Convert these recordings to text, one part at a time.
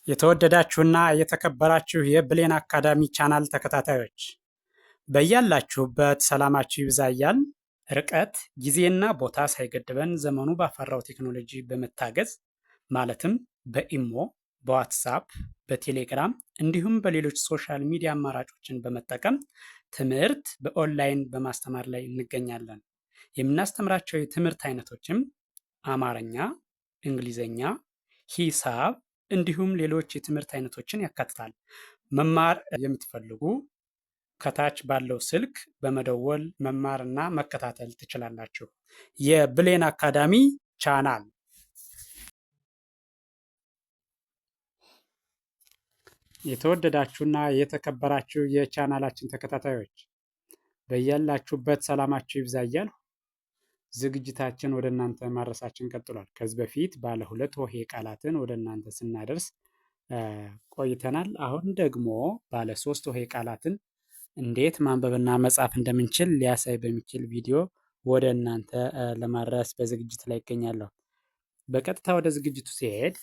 የተወደዳችሁና የተከበራችሁ የብሌን አካዳሚ ቻናል ተከታታዮች በያላችሁበት ሰላማችሁ ይብዛ እያልን ርቀት ጊዜና ቦታ ሳይገድበን ዘመኑ ባፈራው ቴክኖሎጂ በመታገዝ ማለትም በኢሞ፣ በዋትሳፕ፣ በቴሌግራም እንዲሁም በሌሎች ሶሻል ሚዲያ አማራጮችን በመጠቀም ትምህርት በኦንላይን በማስተማር ላይ እንገኛለን። የምናስተምራቸው የትምህርት አይነቶችም አማርኛ፣ እንግሊዘኛ፣ ሂሳብ እንዲሁም ሌሎች የትምህርት አይነቶችን ያካትታል። መማር የምትፈልጉ ከታች ባለው ስልክ በመደወል መማርና መከታተል ትችላላችሁ። የብሌን አካዳሚ ቻናል የተወደዳችሁና የተከበራችሁ የቻናላችን ተከታታዮች በያላችሁበት ሰላማችሁ ይብዛ እያልሁ ዝግጅታችን ወደ እናንተ ማድረሳችን ቀጥሏል። ከዚህ በፊት ባለ ሁለት ሆሄ ቃላትን ወደ እናንተ ስናደርስ ቆይተናል። አሁን ደግሞ ባለ ሶስት ሆሄ ቃላትን እንዴት ማንበብና መጻፍ እንደምንችል ሊያሳይ በሚችል ቪዲዮ ወደ እናንተ ለማድረስ በዝግጅት ላይ ይገኛለሁ። በቀጥታ ወደ ዝግጅቱ ሲሄድ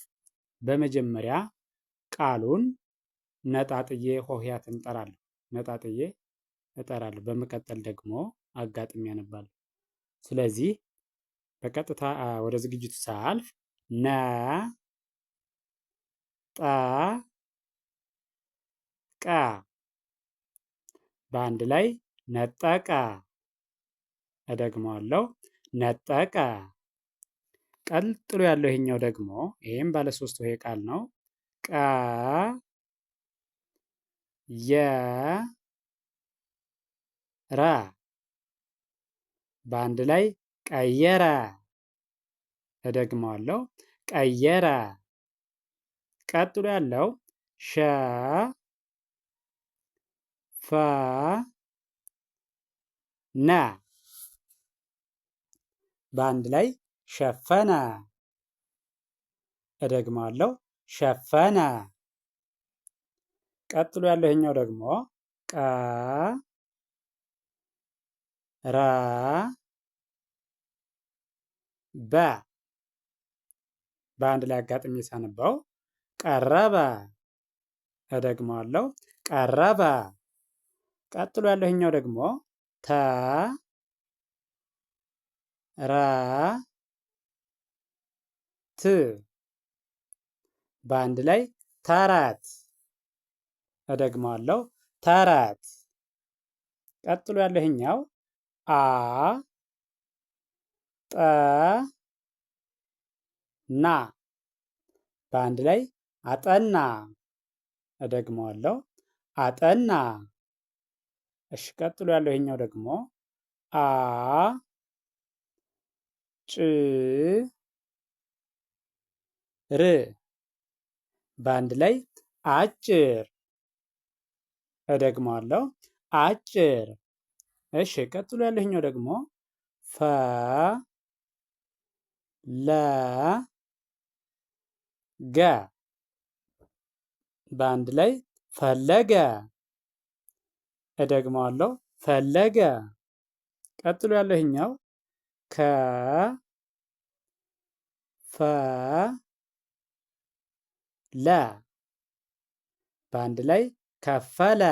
በመጀመሪያ ቃሉን ነጣጥዬ ሆሄያትን እጠራለሁ። ነጣጥዬ እጠራለሁ። በመቀጠል ደግሞ አጋጥሚ ያነባለሁ። ስለዚህ በቀጥታ ወደ ዝግጅቱ ሳልፍ ነ ጠ ቀ በአንድ ላይ ነጠቀ። እደግመዋለሁ፣ ነጠቀ። ቀጥሎ ያለው ይሄኛው ደግሞ ይሄም ባለ ሶስት ሆሄ ቃል ነው። ቀ የ ረ በአንድ ላይ ቀየረ። እደግመዋለሁ፣ ቀየረ። ቀጥሎ ያለው ሸ ፈ ነ በአንድ ላይ ሸፈነ። እደግመዋለሁ፣ ሸፈነ። ቀጥሎ ያለው ይሄኛው ደግሞ ቀ ረ በ በአንድ ላይ አጋጥሜ ሳነባው ቀረበ። እደግመዋለሁ፣ ቀረበ። ቀጥሎ ያለው ይሄኛው ደግሞ ተ ረ ት በአንድ ላይ ተረት። እደግመዋለሁ፣ ተረት። ቀጥሎ ያለው ይሄኛው አ ጠ ና በአንድ ላይ አጠና። እደግመዋለሁ፣ አጠና። እሺ፣ ቀጥሎ ያለው ይሄኛው ደግሞ አ ጭ ር በአንድ ላይ አጭር። እደግመዋለሁ፣ አጭር። እሺ፣ ቀጥሎ ያለው ይሄኛው ደግሞ ፈ ለ ገ በአንድ ላይ ፈለገ። እደግመዋለሁ፣ ፈለገ። ቀጥሎ ያለው ይሄኛው ከ ፈ ለ በአንድ ላይ ከፈለ።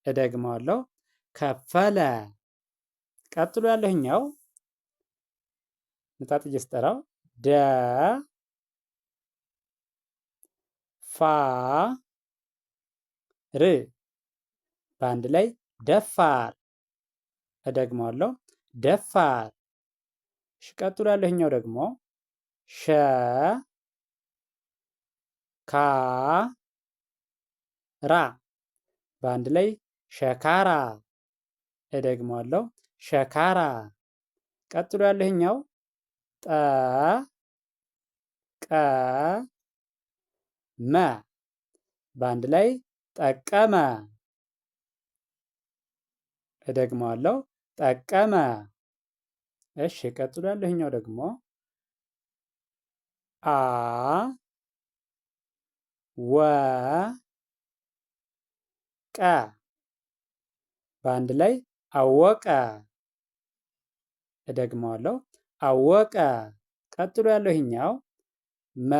እደግመዋለሁ፣ ከፈለ። ቀጥሎ ያለው ይሄኛው ነጣጥዬ ስጠራው ደ ፋ ር በአንድ ላይ ደፋር። እደግመዋለሁ፣ ደፋር። ቀጥሎ ያለው ይሄኛው ደግሞ ሸ ካ ራ በአንድ ላይ ሸካራ። እደግመዋለሁ፣ ሸካራ። ቀጥሎ ያለው ይሄኛው ጠ ቀ መ በአንድ ላይ ጠቀመ። እደግመዋለሁ፣ ጠቀመ። እሺ፣ ቀጥሎ ያለው ይሄኛው ደግሞ አ ወ ቀ በአንድ ላይ አወቀ። እደግመዋለሁ፣ አወቀ። ቀጥሎ ያለው ይሄኛው መ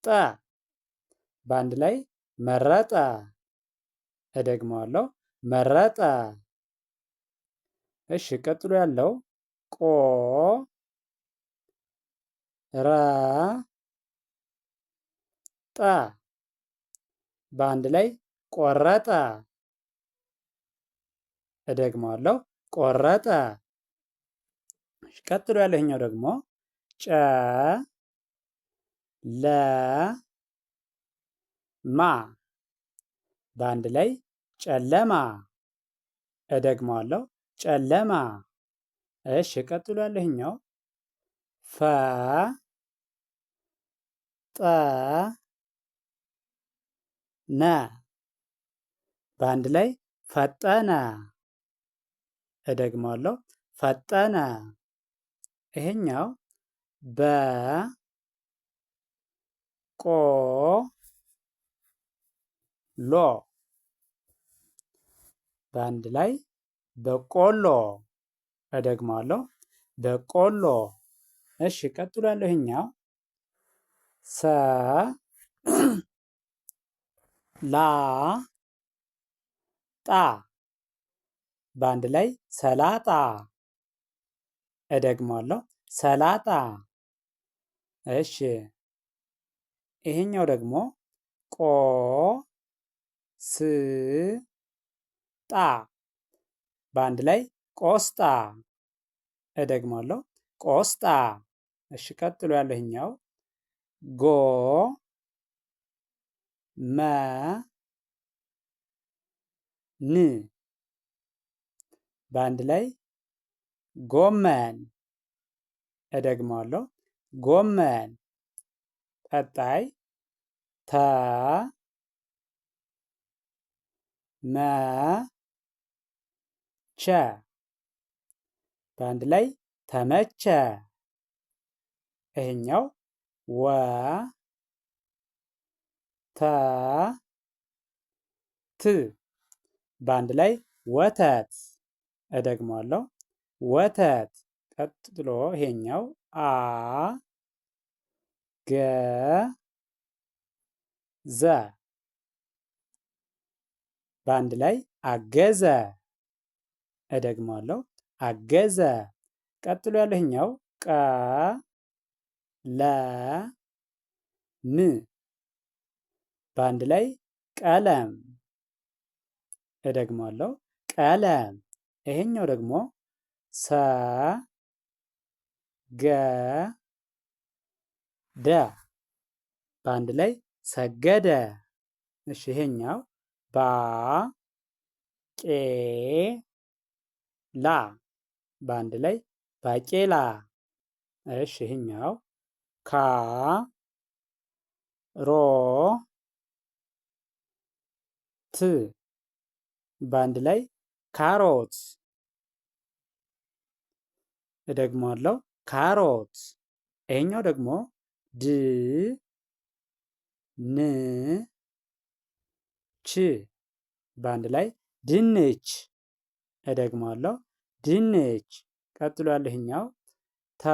ጠ በአንድ ላይ መረጠ። እደግመዋለሁ መረጠ። እሺ ቀጥሎ ያለው ቆ ረ ጠ በአንድ ላይ ቆረጠ። እደግመዋለሁ ቆረጠ። ቀጥሎ ያለኛው ደግሞ ጨ ለ ማ በአንድ ላይ ጨለማ። እደግመዋለሁ ጨለማ። እሺ ቀጥሎ ያለኛው ፈ ጠ ነ በአንድ ላይ ፈጠነ። እደግመዋለሁ ፈጠነ። ይሄኛው በ ቆ ሎ በአንድ ላይ በቆሎ። እደግመዋለሁ በቆሎ። እሺ ቀጥሎ ያለው ይሄኛው ሰ ላ ጣ በአንድ ላይ ሰላጣ። እደግመዋለሁ ሰላጣ። እሺ ይሄኛው ደግሞ ቆ ስ ጣ በአንድ ላይ ቆስጣ። እደግመዋለሁ ቆስጣ። እሺ ቀጥሎ ያለው ይሄኛው ጎ መ ን በአንድ ላይ ጎመን። እደግመዋለሁ ጎመን። ቀጣይ ተ መ ቸ በአንድ ላይ ተመቸ። ይሄኛው ወ ተ ት በአንድ ላይ ወተት። እደግመዋለሁ ወተት። ቀጥሎ ይሄኛው አ ገ ዘ በአንድ ላይ አገዘ። እደግመዋለሁ አገዘ። ቀጥሎ ያለኛው ቀ ለ ም በአንድ ላይ ቀለም። እደግመዋለሁ ቀለም። ይሄኛው ደግሞ ሰ ገ ደ በአንድ ላይ ሰገደ። እሺ ይሄኛው ባ ቄ ላ በአንድ ላይ ባቄላ። እሺ ይሄኛው ካ ሮ ት በአንድ ላይ ካሮት። እደግመዋለሁ ካሮት። ይሄኛው ደግሞ ድ ን ች በአንድ ላይ ድንች። እደግመዋለሁ ድንች። ቀጥሎ ያለኛው ተ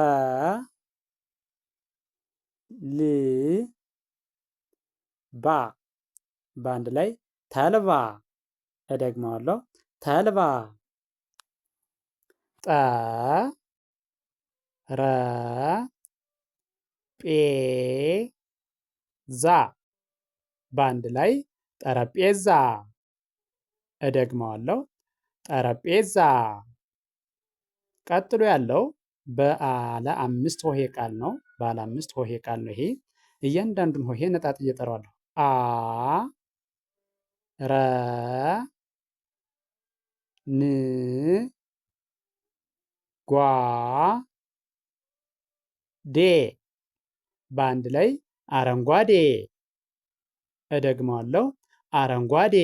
ል ባ በአንድ ላይ ተልባ። እደግመዋለሁ ተልባ። ጠ ረ ጴ ዛ በአንድ ላይ ጠረጴዛ። እደግመዋለሁ ጠረጴዛ። ቀጥሎ ያለው ባለ አምስት ሆሄ ቃል ነው። ባለ አምስት ሆሄ ቃል ነው ይሄ። እያንዳንዱን ሆሄ ነጣጥዬ እጠራዋለሁ። አ ረ ን ጓ ዴ በአንድ ላይ አረንጓዴ። እደግመዋለሁ አረንጓዴ።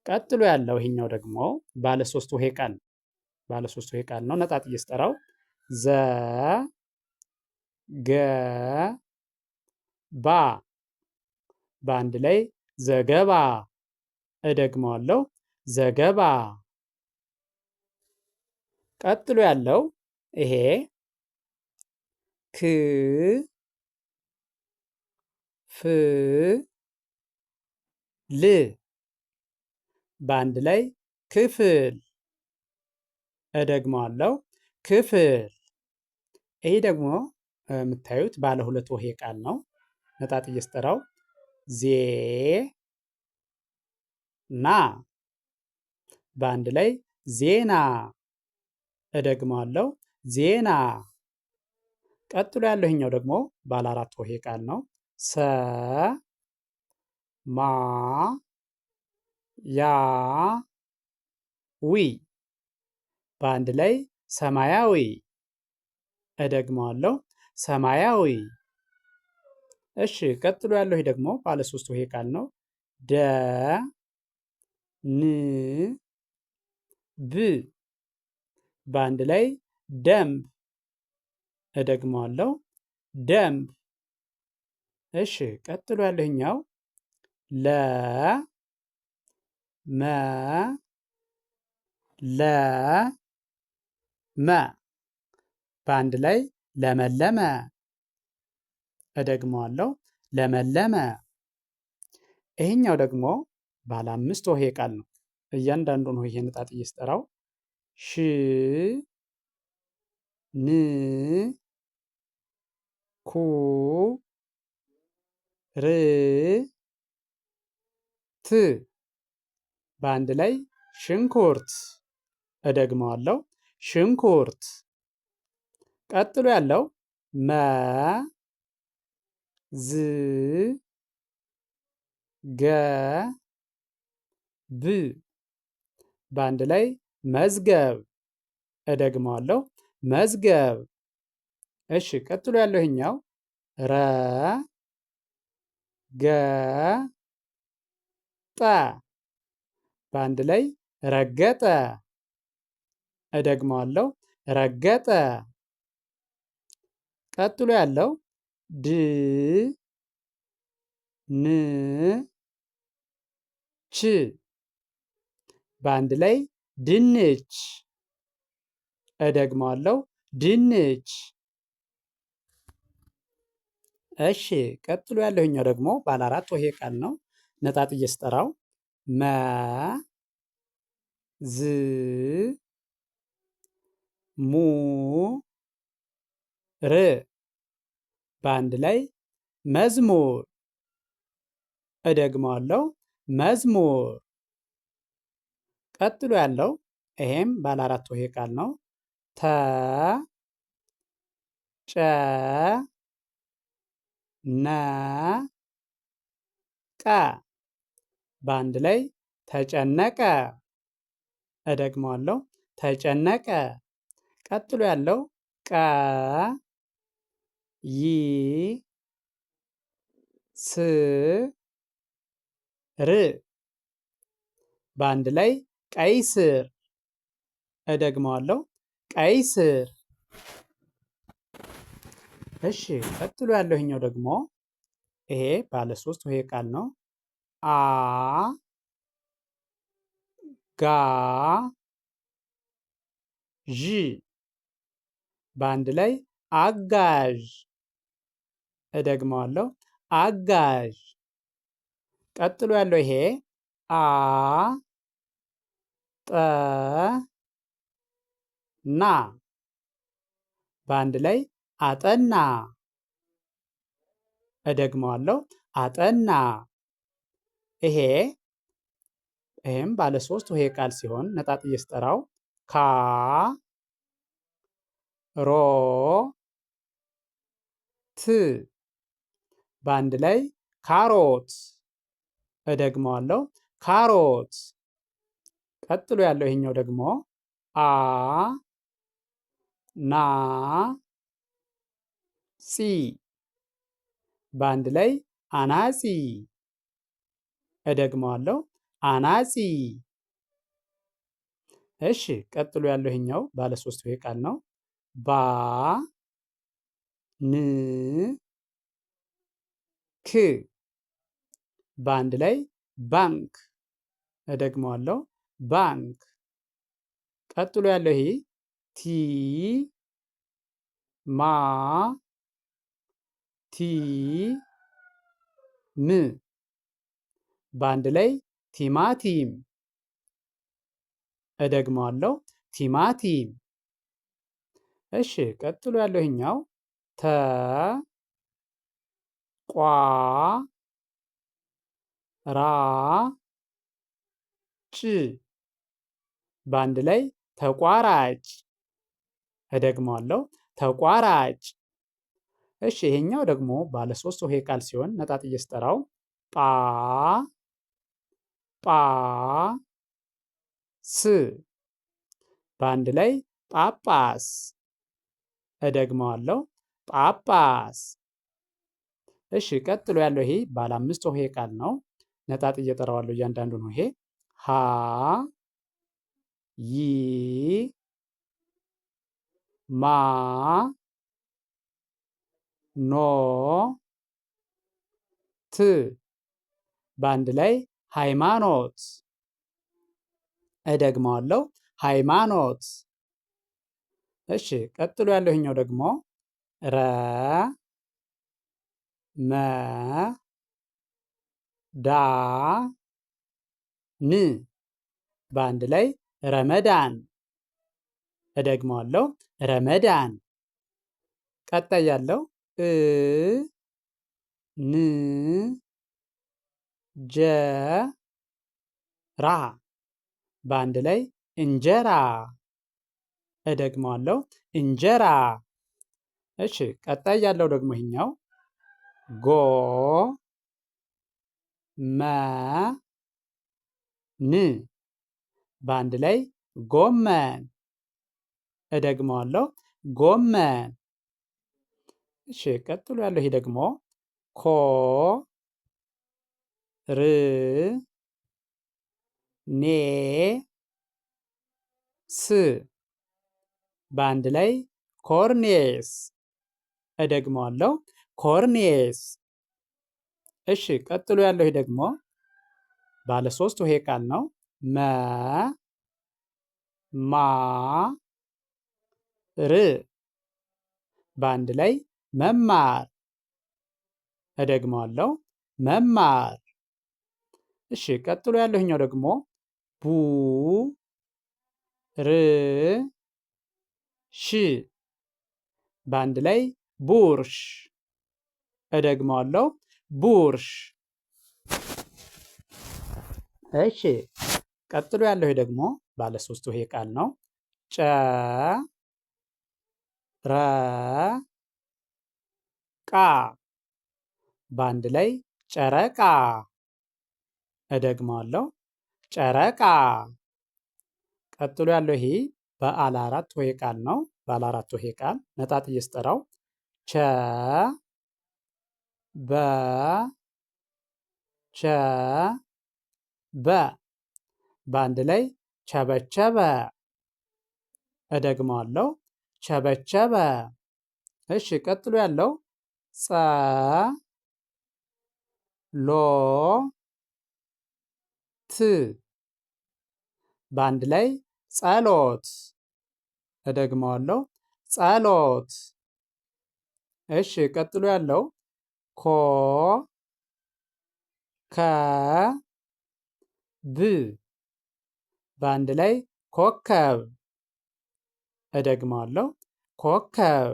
ቀጥሎ ያለው ይሄኛው ደግሞ ባለ ሶስት ሆሄ ቃል ባለ ሶስት ሆሄ ቃል ነው። ነጣጥዬ ስጠራው ዘ ገ ባ በአንድ ላይ ዘገባ። እደግመዋለሁ ዘገባ። ቀጥሎ ያለው ይሄ ክ ፍ ል በአንድ ላይ ክፍል። እደግመዋለሁ ክፍል። ይሄ ደግሞ የምታዩት ባለ ሁለት ሆሄ ቃል ነው። ነጣጥዬ ስጠራው ዜ ና በአንድ ላይ ዜና። እደግመዋለሁ ዜና። ቀጥሎ ያለህኛው ደግሞ ባለ አራት ሆሄ ቃል ነው። ሰ ማ ያ ዊ በአንድ ላይ ሰማያዊ። እደግመዋለሁ ሰማያዊ። እሺ ቀጥሎ ያለው ይሄ ደግሞ ባለ ሶስት ሆሄ ቃል ነው። ደ ን ብ በአንድ ላይ ደንብ። እደግመዋለሁ ደንብ። እሺ ቀጥሎ ያለኛው ለ መ ለ መ በአንድ ላይ ለመለመ። እደግመዋለሁ ለመለመ። ይሄኛው ደግሞ ባለ አምስት ሆሄ ቃል ነው። እያንዳንዱን ሆሄ ነጣጥዬ ስጠራው ሽ ን ኩ ር ት በአንድ ላይ ሽንኩርት። እደግመዋለሁ ሽንኩርት። ቀጥሎ ያለው መ ዝ ገ ብ በአንድ ላይ መዝገብ። እደግመዋለሁ መዝገብ። እሺ ቀጥሎ ያለው ይሄኛው ረ ገ ጠ በአንድ ላይ ረገጠ። እደግመዋለሁ ረገጠ። ቀጥሎ ያለው ድ ን ች በአንድ ላይ ድንች። እደግመዋለሁ ድንች። እሺ ቀጥሎ ያለውኛው ደግሞ ባለ አራት ሆሄ ቃል ነው። ነጣጥዬ ስጠራው መ ዝ ሙ ር በአንድ ላይ መዝሙር። እደግመዋለሁ መዝሙር። ቀጥሎ ያለው ይሄም ባለ አራት ሆሄ ቃል ነው። ተ ጨ ነ ቀ በአንድ ላይ ተጨነቀ። እደግመዋለሁ ተጨነቀ። ቀጥሎ ያለው ቀ ይ ስ ር በአንድ ላይ ቀይ ስር። እደግመዋለሁ ቀይ ስር። እሺ ቀጥሎ ያለውኛው ደግሞ ይሄ ባለ ሶስት ሆሄ ቃል ነው። አ ጋ ዥ በአንድ ላይ አጋዥ። እደግመዋለሁ አጋዥ። ቀጥሎ ያለው ይሄ አ ጠ ና በአንድ ላይ አጠና። እደግመዋለሁ አጠና። ይሄም ባለ ሶስት ሆሄ ቃል ሲሆን ነጣጥዬ ስጠራው ካ ሮ ት በአንድ ላይ ካሮት። እደግመዋለሁ ካሮት። ቀጥሎ ያለው ይሄኛው ደግሞ አ ና ጺ በአንድ ላይ አናጺ። እደግመዋለሁ አናጺ። እሺ ቀጥሎ ያለው ይሄኛው ባለ ሶስት ሆሄ ቃል ነው። ባ ን ክ በአንድ ላይ ባንክ። እደግመዋለሁ ባንክ። ቀጥሎ ያለው ይሄ ቲ ማ ም በአንድ ላይ ቲማቲም። እደግመዋለሁ ቲማቲም። እሺ ቀጥሎ ያለው ይሄኛው ተ ቋ ራ ጭ በአንድ ላይ ተቋራጭ። እደግመዋለሁ ተቋራጭ። እሺ ይሄኛው ደግሞ ባለ ሶስት ሆሄ ቃል ሲሆን ነጣጥዬ ስጠራው ጳ ጳ ስ በአንድ ላይ ጳጳስ። እደግመዋለሁ ጳጳስ። እሺ ቀጥሎ ያለው ይሄ ባለ አምስት ሆሄ ቃል ነው። ነጣጥዬ እጠራዋለሁ እያንዳንዱን ሆሄ ሀ ይ ማ ኖ ት በአንድ ላይ ሃይማኖት። እደግመዋለሁ ሃይማኖት። እሺ ቀጥሎ ያለው ይሄኛው ደግሞ ረ መ ዳ ን በአንድ ላይ ረመዳን። እደግመዋለሁ ረመዳን። ቀጣይ ያለው ን ጀ ራ በአንድ ላይ እንጀራ። እደግመዋለሁ እንጀራ። እሺ ቀጣይ ያለው ደግሞ ይሄኛው ጎ መ ን በአንድ ላይ ጎመን። እደግመዋለሁ ጎመን። እሺ ቀጥሎ ያለው ይሄ ደግሞ ኮ ር ኔ ስ በአንድ ላይ ኮርኔስ። እደግመዋለሁ ኮርኔስ። እሺ ቀጥሎ ያለው ይሄ ደግሞ ባለ ሶስት ሆሄ ቃል ነው። መ ማ ር በአንድ ላይ መማር። እደግመዋለሁ መማር። እሺ ቀጥሎ ያለው ይሄኛው ደግሞ ቡ ር ሽ በአንድ ላይ ቡርሽ። እደግመዋለሁ ቡርሽ። እሺ ቀጥሎ ያለው ደግሞ ባለ ሶስት ሆሄ ቃል ነው። ጨ ረ ቃ በአንድ ላይ ጨረቃ። እደግመዋለሁ ጨረቃ። ቀጥሎ ያለው ይሄ ባለ አራት ሆሄ ቃል ነው። ባለ አራት ሆሄ ቃል ነጣጥዬ ስጠራው ቸ በ ቸ በ በአንድ ላይ ቸበቸበ። እደግመዋለሁ ቸበቸበ። እሺ ቀጥሎ ያለው ጸ ሎ ት በአንድ ላይ ጸሎት። እደግመዋለሁ ጸሎት። እሺ ቀጥሎ ያለው ኮ ከ ብ በአንድ ላይ ኮከብ። እደግመዋለሁ ኮከብ።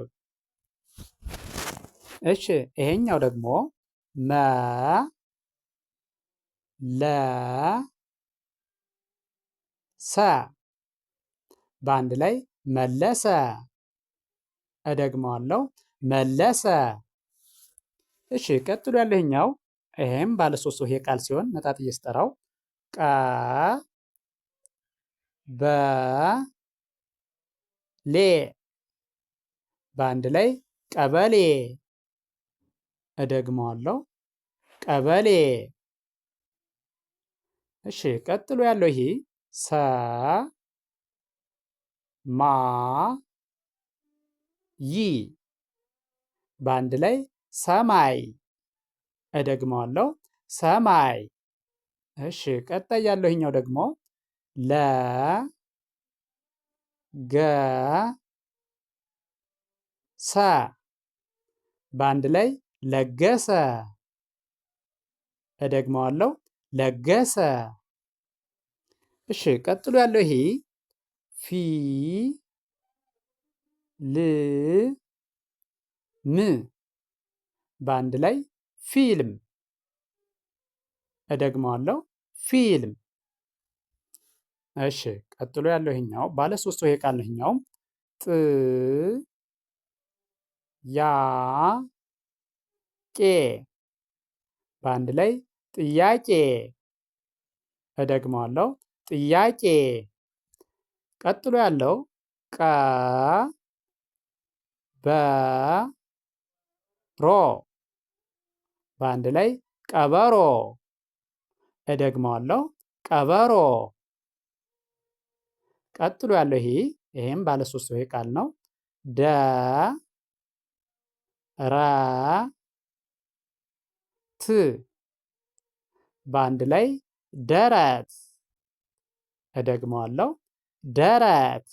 እሺ ይሄኛው ደግሞ መ ለ ሰ በአንድ ላይ መለሰ። እደግመዋለሁ መለሰ። እሺ ቀጥሎ ያለው ይሄኛው ይሄም ባለ ሶስት ሆሄ ቃል ሲሆን ነጣጥዬ ስጠራው ቀ በ ሌ በአንድ ላይ ቀበሌ። እደግመዋለሁ ቀበሌ። እሺ ቀጥሎ ያለው ይሄ ሰ ማ ይ በአንድ ላይ ሰማይ። እደግመዋለሁ ሰማይ። እሺ ቀጣይ ያለው ይሄኛው ደግሞ ለ ገ ሰ በአንድ ላይ ለገሰ። እደግመዋለሁ፣ ለገሰ። እሺ፣ ቀጥሎ ያለው ይሄ ፊ ል ም በአንድ ላይ ፊልም። እደግመዋለሁ፣ ፊልም። እሺ፣ ቀጥሎ ያለው ይሄኛው ባለ ሶስት ሆሄ ቃል ነው። ይሄኛውም ጥ ያ ቄ በአንድ ላይ ጥያቄ። እደግመዋለሁ፣ ጥያቄ። ቀጥሎ ያለው ቀ በ ሮ በአንድ ላይ ቀበሮ። እደግመዋለሁ፣ ቀበሮ። ቀጥሎ ያለው ይሄም ባለ ሶስት ሆሄ ቃል ነው። ደ ረ ት በአንድ ላይ ደረት። እደግመዋለሁ፣ ደረት።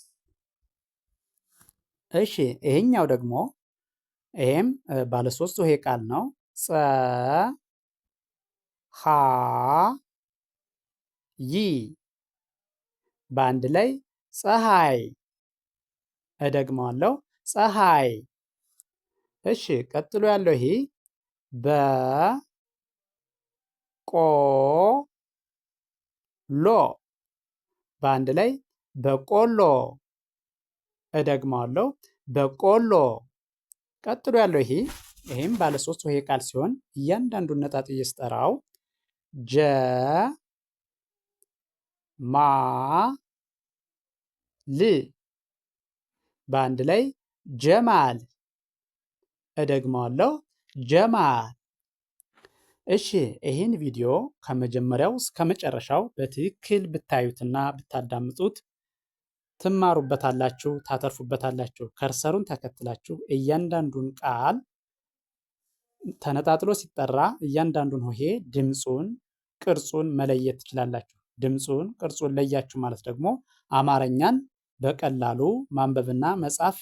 እሺ፣ ይሄኛው ደግሞ ይሄም ባለ ሶስት ሆሄ ቃል ነው። ጸ ሀ ይ በአንድ ላይ ፀሐይ። እደግመዋለሁ፣ ፀሐይ። እሺ፣ ቀጥሎ ያለው ይሄ በ ቆ ሎ በአንድ ላይ በቆሎ። እደግመዋለሁ፣ በቆሎ። ቀጥሎ ያለው ይሄም ባለ ሶስት ሆሄ ቃል ሲሆን እያንዳንዱን ነጣጥዬ ስጠራው ጀ ማ ል በአንድ ላይ ጀማል። እደግመዋለሁ፣ ጀማል። እሺ፣ ይህን ቪዲዮ ከመጀመሪያው እስከ መጨረሻው በትክክል ብታዩትና ብታዳምጡት ትማሩበታላችሁ፣ ታተርፉበታላችሁ። ከርሰሩን ተከትላችሁ እያንዳንዱን ቃል ተነጣጥሎ ሲጠራ እያንዳንዱን ሆሄ ድምፁን፣ ቅርጹን መለየት ትችላላችሁ። ድምፁን፣ ቅርጹን ለያችሁ ማለት ደግሞ አማርኛን በቀላሉ ማንበብና መጻፍ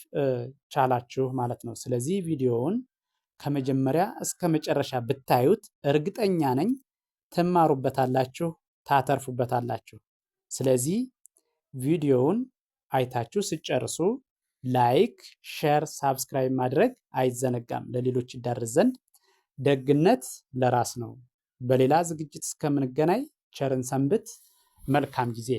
ቻላችሁ ማለት ነው። ስለዚህ ቪዲዮውን ከመጀመሪያ እስከ መጨረሻ ብታዩት እርግጠኛ ነኝ ትማሩበታላችሁ፣ ታተርፉበታላችሁ። ስለዚህ ቪዲዮውን አይታችሁ ስጨርሱ ላይክ፣ ሼር፣ ሳብስክራይብ ማድረግ አይዘነጋም፣ ለሌሎች ይዳረስ ዘንድ። ደግነት ለራስ ነው። በሌላ ዝግጅት እስከምንገናኝ ቸርን ሰንብት። መልካም ጊዜ